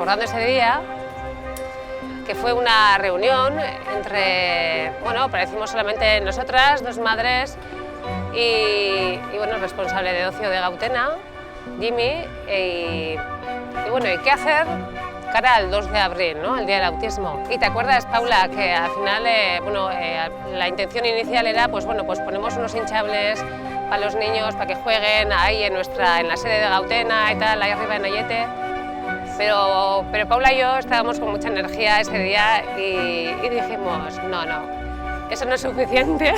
recordando ese día, que fue una reunión entre, bueno, parecimos solamente nosotras, dos madres y bueno, el responsable de ocio de Gautena, Jimmy, y bueno, ¿y qué hacer cara al 2 de abril, ¿no? El Día del Autismo? Y te acuerdas, Paula, que al final, la intención inicial era, pues bueno, pues ponemos unos hinchables para los niños, para que jueguen ahí en la sede de Gautena y tal, ahí arriba en Ayete. Pero Paula y yo estábamos con mucha energía ese día y dijimos, no, eso no es suficiente.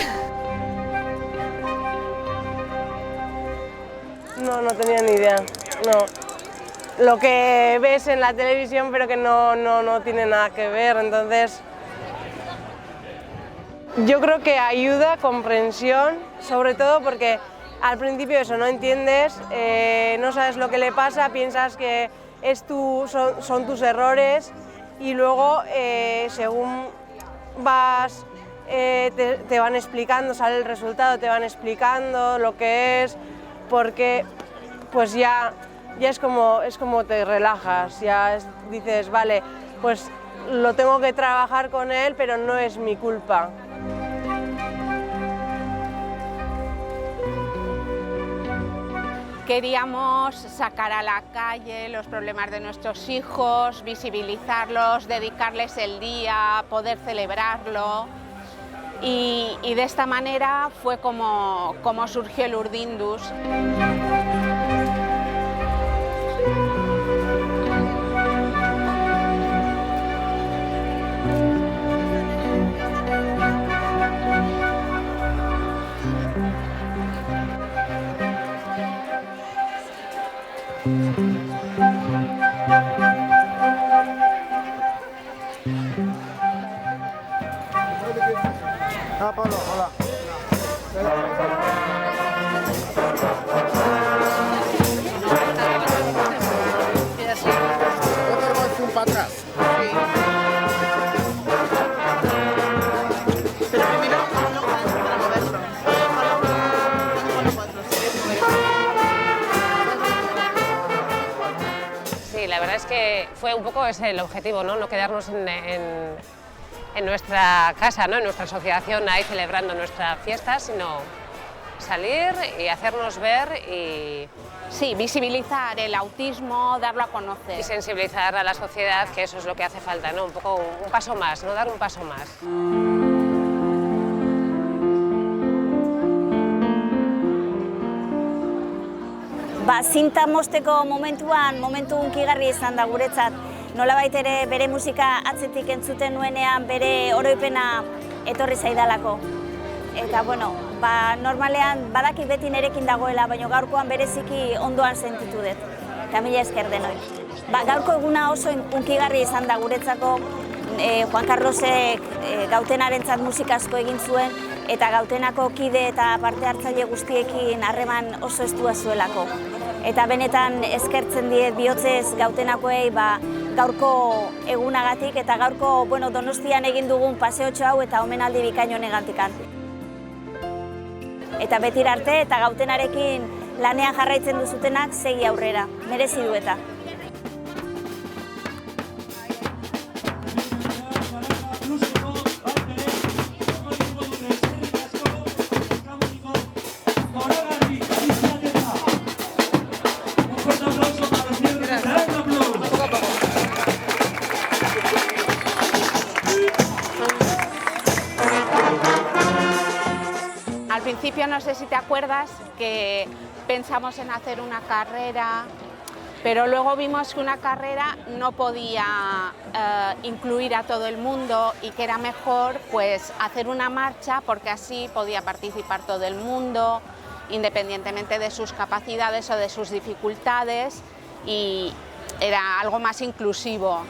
No tenía ni idea, no. Lo que ves en la televisión pero que no tiene nada que ver, entonces yo creo que ayuda, comprensión, sobre todo porque al principio eso no entiendes, no sabes lo que le pasa, piensas que son tus errores y luego según vas, te van explicando, sale el resultado, te van explicando lo que es, porque pues ya es como te relajas, dices, vale, pues lo tengo que trabajar con él, pero no es mi culpa. Queríamos sacar a la calle los problemas de nuestros hijos, visibilizarlos, dedicarles el día, poder celebrarlo. Y de esta manera fue como surgió el Urdindus. Ah, Pablo, hola. Un para atrás. Sí, la verdad es que fue un poco ese el objetivo, no quedarnos en nuestra casa, ¿no? En nuestra asociación ahí celebrando nuestra fiesta, sino salir y hacernos ver y... Sí, visibilizar el autismo, darlo a conocer. Y sensibilizar a la sociedad, que eso es lo que hace falta, ¿no? Un poco un paso más, ¿no? Dar un paso más. Zinta mosteko momentu hunkigarri izan da guretzat. Nolabait ere bere musika atzetik entzuten nuenean bere oroipena etorri zaidalako. Eta bueno, normalean badaki beti nerekin dagoela, baina gaurkoan bereziki ondoan sentitu dut. Eta mila esker denoi. Gaurko eguna oso hunkigarri izan da guretzako. Juan Carlosek Gautenarentzat musika asko egin zuen eta Gautenako kide eta parte hartzaile guztiekin harreman oso estua zuelako. Eta benetan eskertzen diet bihotzez Gautenakoei gaurko egunagatik eta gaurko Donostian egin dugun paseotxo hau eta omenaldi bikain honegantikan. Eta betira arte eta Gautenarekin lanean jarraitzen duzutenak segi aurrera, merezi du eta. Al principio, no sé si te acuerdas, que pensamos en hacer una carrera, pero luego vimos que una carrera no podía incluir a todo el mundo y que era mejor pues hacer una marcha porque así podía participar todo el mundo, independientemente de sus capacidades o de sus dificultades, y era algo más inclusivo.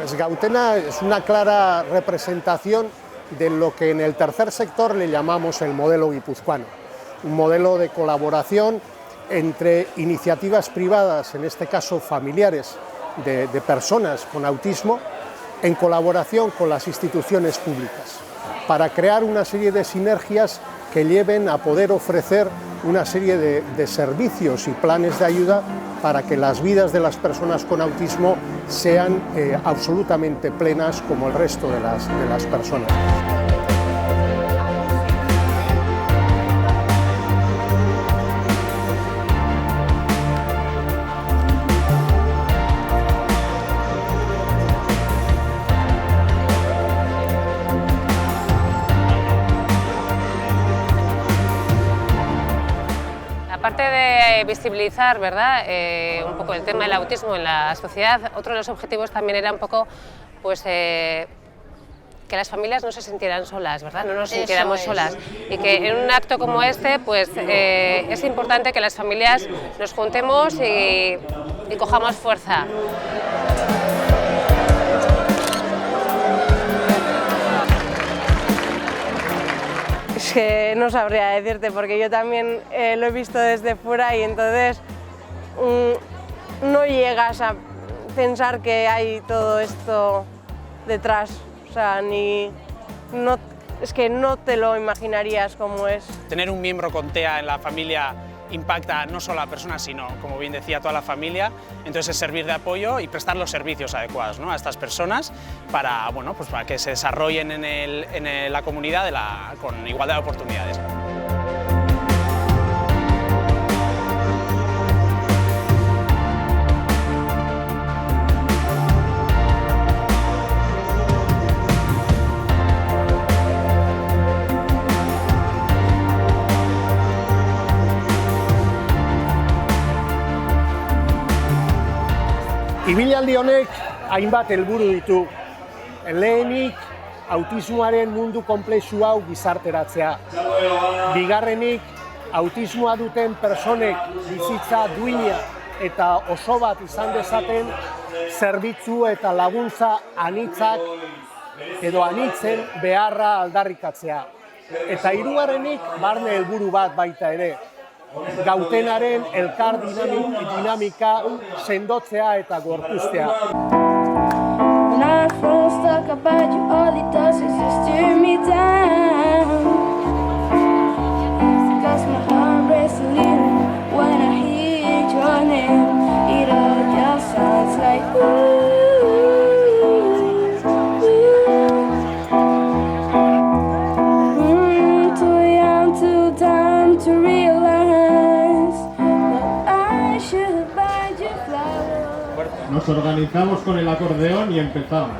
Pues Gautena es una clara representación de lo que en el tercer sector le llamamos el modelo guipuzcoano, un modelo de colaboración entre iniciativas privadas, en este caso familiares de personas con autismo, en colaboración con las instituciones públicas, para crear una serie de sinergias que lleven a poder ofrecer una serie de servicios y planes de ayuda para que las vidas de las personas con autismo sean absolutamente plenas como el resto de las personas. Aparte de visibilizar, ¿verdad?, un poco el tema del autismo en la sociedad, otro de los objetivos también era un poco pues, que las familias no se sintieran solas, ¿verdad?, no nos sintiéramos solas, y que en un acto como este pues, es importante que las familias nos juntemos y cojamos fuerza. Es que no sabría decirte, porque yo también lo he visto desde fuera y entonces no llegas a pensar que hay todo esto detrás, o sea, es que no te lo imaginarías cómo es. Tener un miembro con TEA en la familia impacta no solo a la persona, sino, como bien decía, a toda la familia. Entonces es servir de apoyo y prestar los servicios adecuados, ¿no?, a estas personas para, bueno, pues para que se desarrollen en la comunidad con igualdad de oportunidades. Ibilaldi honek hainbat helburu ditu. Lehenik, autismoaren mundu konplexu hau gizarteratzea. Bigarrenik, autismoa duten personek bizitza duina eta oso bat izan dezaten zerbitzu eta laguntza anitzak edo anitzen beharra aldarrikatzea. Eta hirugarrenik, barne helburu bat baita ere. Gautenaren elkar dinamika sendotzea eta gorpuztea. Nos organizamos con el acordeón y empezamos.